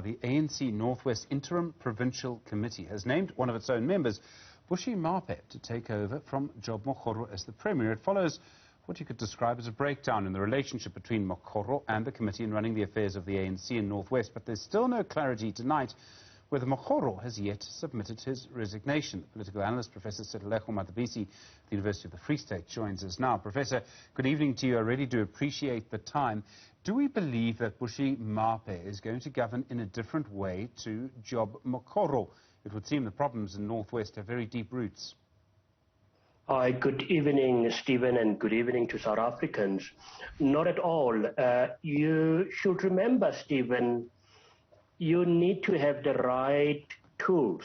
The ANC Northwest Interim Provincial Committee has named one of its own members, Bushy Maape, to take over from Job Mokgoro as the Premier. It follows what you could describe as a breakdown in the relationship between Mokgoro and the committee in running the affairs of the ANC in Northwest. But there's still no clarity tonight whether Mokgoro has yet submitted his resignation. The political analyst, Professor Sethulego Matebisi, at the University of the Free State, joins us now. Professor, good evening to you. I really do appreciate the time. Do we believe that Bushy Maape is going to govern in a different way to Job Mokgoro? It would seem the problems in Northwest have very deep roots. Hi, good evening, Stephen, and good evening to South Africans. Not at all. You should remember, Stephen, you need to have the right tools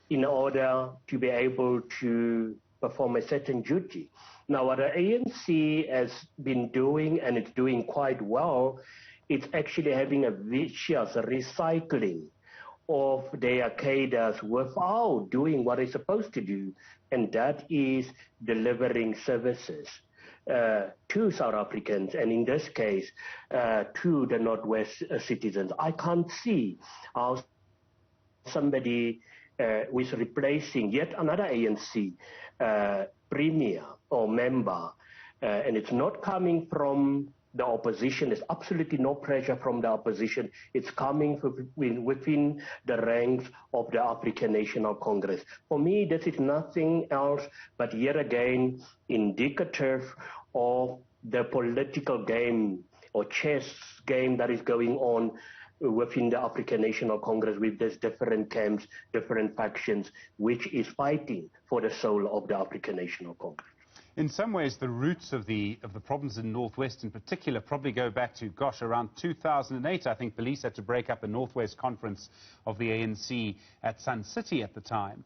in order to be able to perform a certain duty. Now, what the ANC has been doing, and it's doing quite well, it's actually having a vicious recycling of their cadres without doing what it's supposed to do, and that is delivering services to South Africans, and in this case, to the Northwest citizens. I can't see how somebody with replacing yet another ANC premier or member, and it's not coming from the opposition. There's absolutely no pressure from the opposition. It's coming within the ranks of the African National Congress. For me, this is nothing else but yet again indicative of the political game or chess game that is going on within the African National Congress, with these different camps, different factions, which is fighting for the soul of the African National Congress. In some ways, the roots of the problems in Northwest in particular probably go back to, gosh, around 2008. I think police had to break up a Northwest conference of the ANC at Sun City at the time.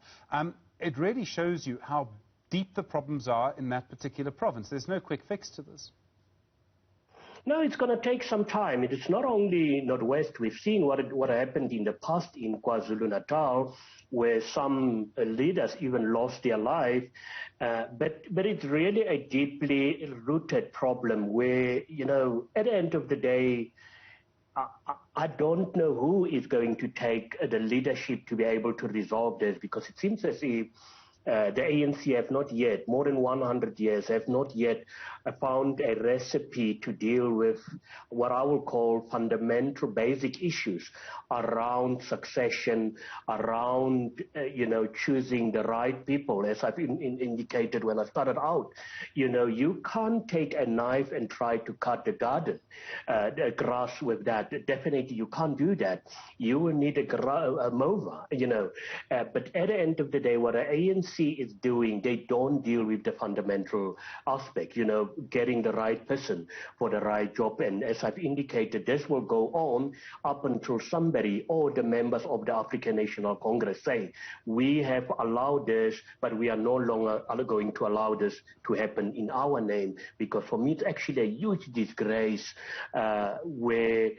It really shows you how deep the problems are in that particular province. There's no quick fix to this. No, it's going to take some time. It's not only Northwest. We've seen what happened in the past in KwaZulu-Natal, where some leaders even lost their life. But it's really a deeply rooted problem where, you know, at the end of the day, I don't know who is going to take the leadership to be able to resolve this, because it seems as if the ANC have not yet, more than 100 years, have not yet found a recipe to deal with what I will call fundamental basic issues around succession, around, choosing the right people. As I've indicated when I started out, you can't take a knife and try to cut the grass with that. Definitely you can't do that. You will need a mower, but at the end of the day, what the ANC is doing, they don't deal with the fundamental aspect, getting the right person for the right job. And as I've indicated, this will go on up until somebody or the members of the African National Congress say, we have allowed this, but we are no longer going to allow this to happen in our name. Because for me, it's actually a huge disgrace where,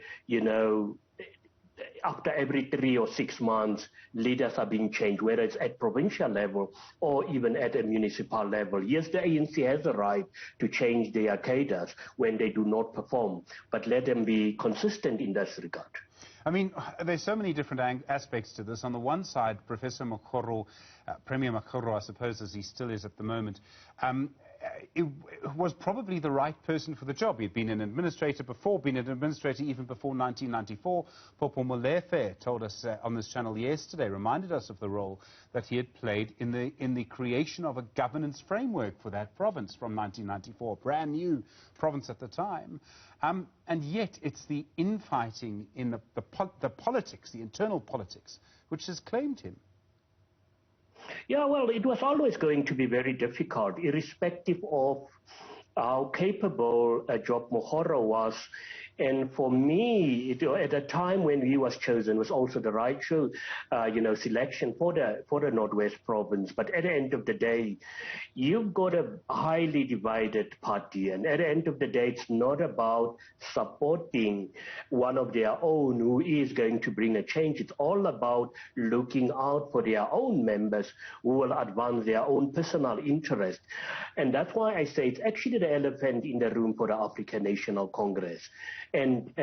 after every 3 or 6 months, leaders are being changed, whether it's at provincial level or even at a municipal level. Yes, the ANC has the right to change their cadres when they do not perform, but let them be consistent in this regard. I mean, there's so many different aspects to this. On the one side, Professor Mokgoro, Premier Mokgoro, I suppose, as he still is at the moment, it was probably the right person for the job. He'd been an administrator before, been an administrator even before 1994. Popo Molefe told us on this channel yesterday, reminded us of the role that he had played in the creation of a governance framework for that province from 1994, brand new province at the time. And yet it's the infighting in the politics, the internal politics, which has claimed him. Yeah, well, it was always going to be very difficult, irrespective of how capable Job Mokgoro was. And for me, at the time when he was chosen, was also the right selection for the Northwest province. But at the end of the day, you've got a highly divided party, and at the end of the day, it's not about supporting one of their own who is going to bring a change. It's all about looking out for their own members who will advance their own personal interest. And that's why I say it's actually the elephant in the room for the African National Congress. And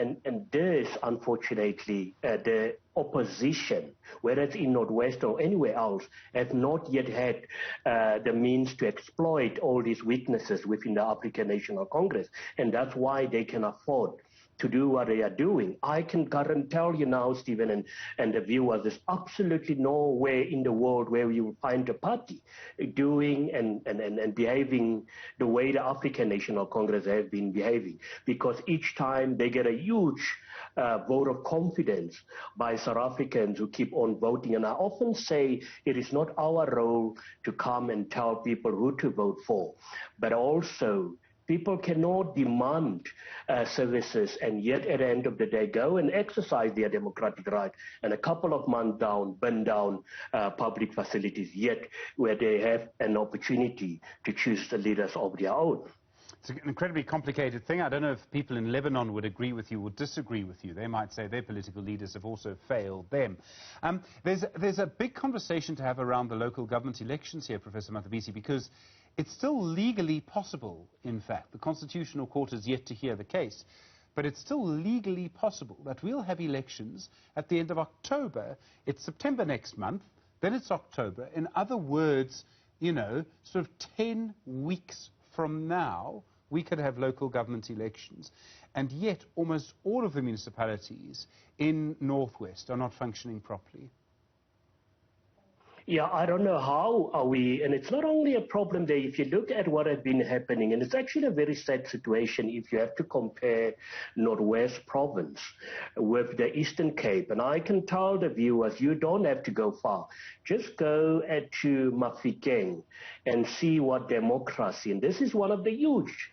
this, unfortunately, the opposition, whether it's in Northwest or anywhere else, have not yet had the means to exploit all these weaknesses within the African National Congress. And that's why they can afford to do what they are doing. I can tell you now, Stephen, and the viewers, there's absolutely nowhere in the world where you will find a party doing and behaving the way the African National Congress have been behaving, because each time they get a huge vote of confidence by South Africans who keep on voting. And I often say it is not our role to come and tell people who to vote for, but also people cannot demand services and yet at the end of the day go and exercise their democratic right and a couple of months down, burn down public facilities, yet where they have an opportunity to choose the leaders of their own. It's an incredibly complicated thing. I don't know if people in Lebanon would agree with you or disagree with you. They might say their political leaders have also failed them. There's a big conversation to have around the local government elections here, Professor Matebisi, because it's still legally possible, in fact. The Constitutional Court has yet to hear the case. But it's still legally possible that we'll have elections at the end of October. It's September next month, then it's October. In other words, you know, sort of 10 weeks from now, we could have local government elections. And yet, almost all of the municipalities in Northwest are not functioning properly. Yeah, I don't know how are we, and it's not only a problem there. If you look at what has been happening, and it's actually a very sad situation if you have to compare Northwest Province with the Eastern Cape. And I can tell the viewers, you don't have to go far. Just go to Mafikeng and see what democracy, and this is one of the huge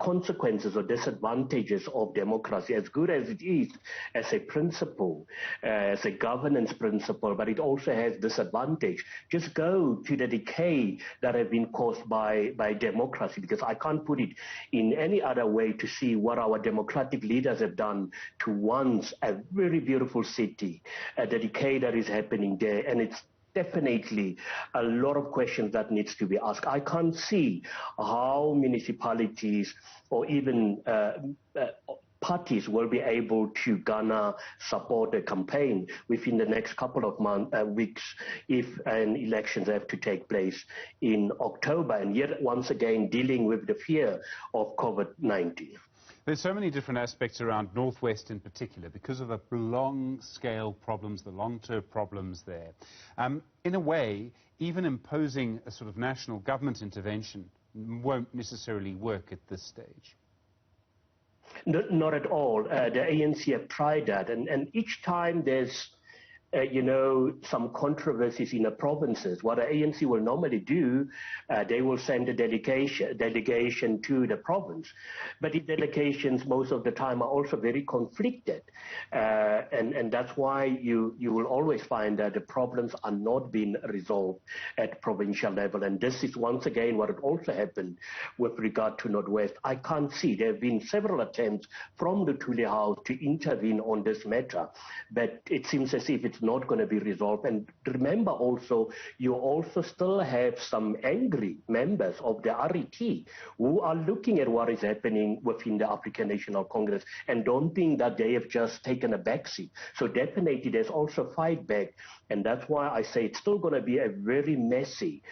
consequences or disadvantages of democracy, as good as it is as a principle, as a governance principle, but it also has disadvantage. Just go to the decay that have been caused by democracy, because I can't put it in any other way to see what our democratic leaders have done to once a very beautiful city, the decay that is happening there, and it's definitely a lot of questions that needs to be asked. I can't see how municipalities or even parties will be able to garner support a campaign within the next couple of weeks if elections have to take place in October, and yet once again dealing with the fear of COVID-19. There's so many different aspects around Northwest in particular because of the long-scale problems, the long-term problems there. In a way, even imposing a sort of national government intervention won't necessarily work at this stage. Not at all. The ANC have tried that, and each time there's some controversies in the provinces, what the ANC will normally do, they will send a delegation to the province. But the delegations most of the time are also very conflicted. And that's why you will always find that the problems are not being resolved at provincial level. And this is once again what had also happened with regard to Northwest. I can't see. There have been several attempts from the Thule House to intervene on this matter, but it seems as if it's not going to be resolved. And remember also, you also still have some angry members of the RET who are looking at what is happening within the African National Congress and don't think that they have just taken a backseat. So definitely there's also fight back, and that's why I say it's still going to be a very messy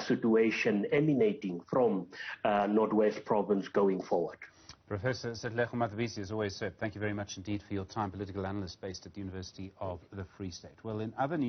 situation emanating from Northwest Province going forward. Professor Sethulego Matebisi, as always, sir, thank you very much indeed for your time, political analyst based at the University of the Free State. Well, in other news,